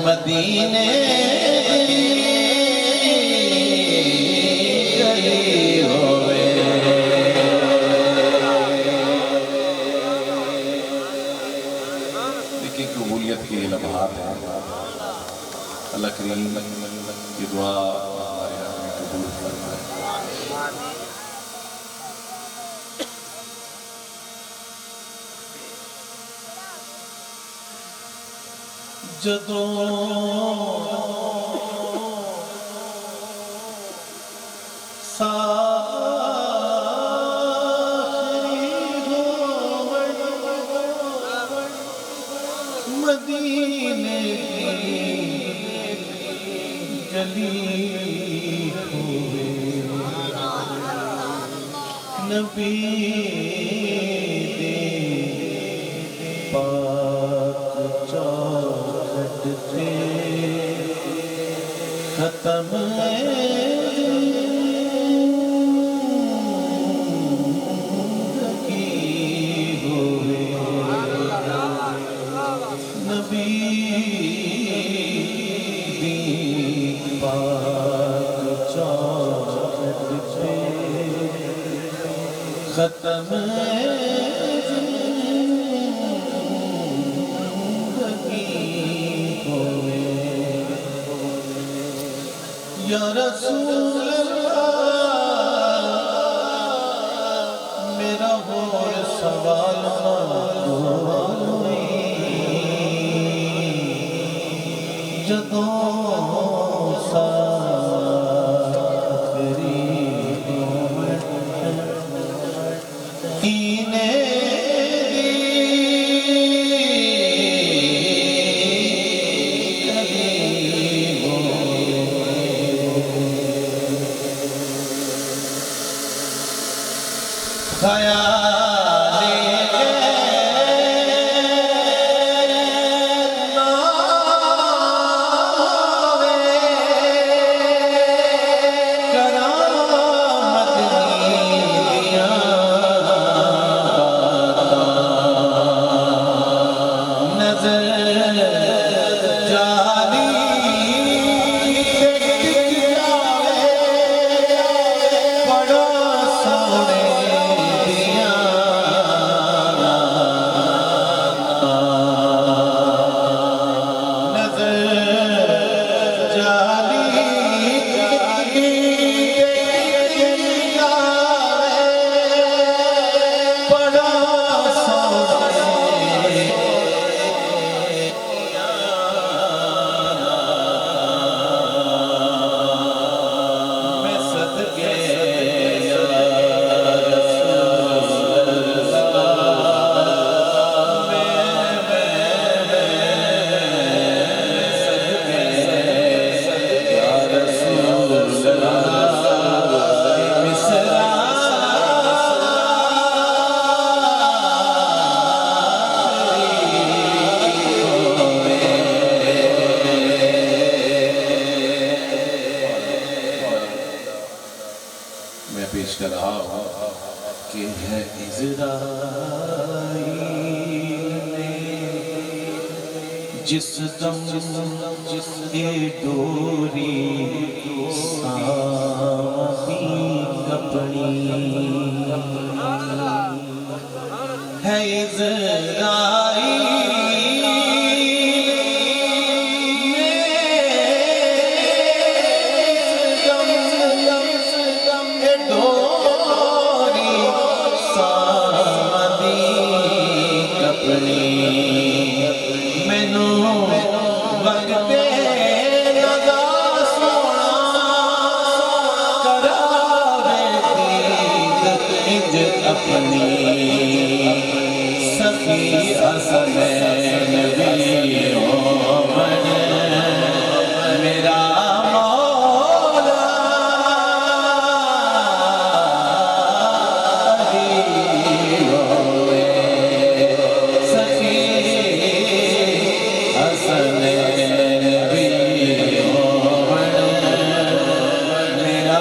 मदीने कबूलियत के लम्हात है। अल्लाह करीम की दुआ हमारे आदमी कबूल फरमाए। जदों मदीने गली हुए नबी पाक चौखट पे खत्म खत्म होवे या रसूल अल्लाह मेरा होर सवाल जदों पेश कर रहा हूँ कि है इज़राइल जिस दम जिसके डोरी साथी कपड़ी है इज़राइल अपनी सखी हसनैन भी हो बने मेरा मौला ही होए सखी हसनैन भी हो बने मेरा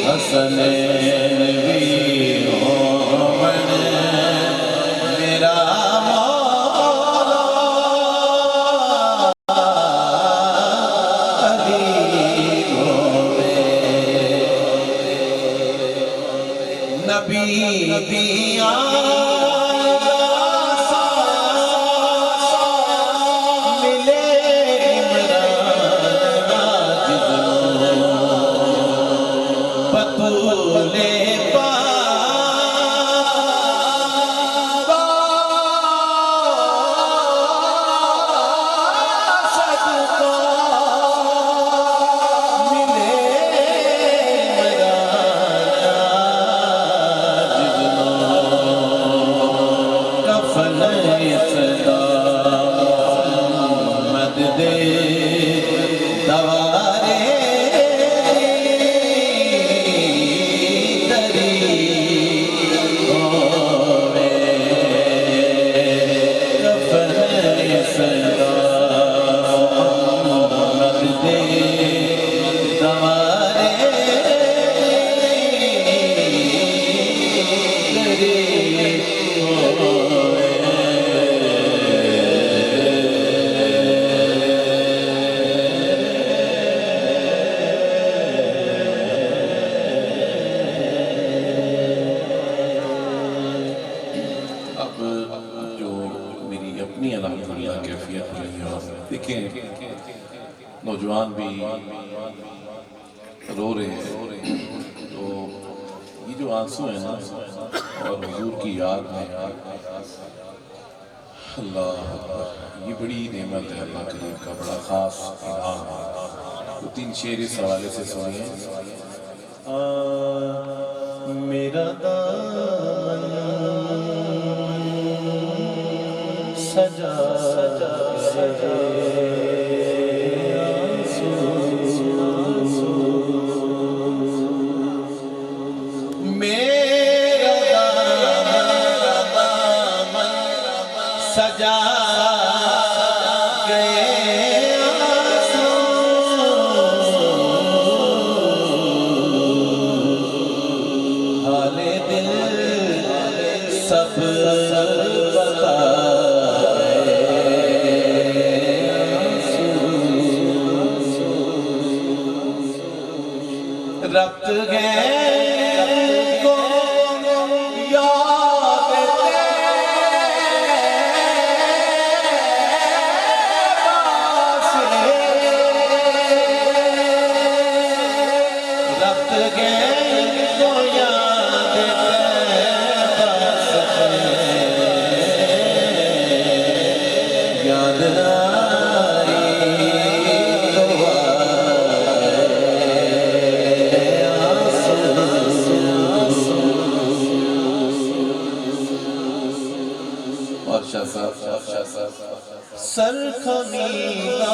हसनैन भी हो बने मेरा मौला अली होवे नबी दिया नौजवान भी रो रहे हैं तो ये जो आंसू है ना और हुजूर की याद में अल्लाह ये बड़ी नेमत है अल्लाह करीम का बड़ा ख़ास इनाम है। तो 3 शेर इस हवाले से सुनिए। मेरा दामन सजा सजा सजा सजा गए हाले दिल सब बता रब्त गए सर खमीदा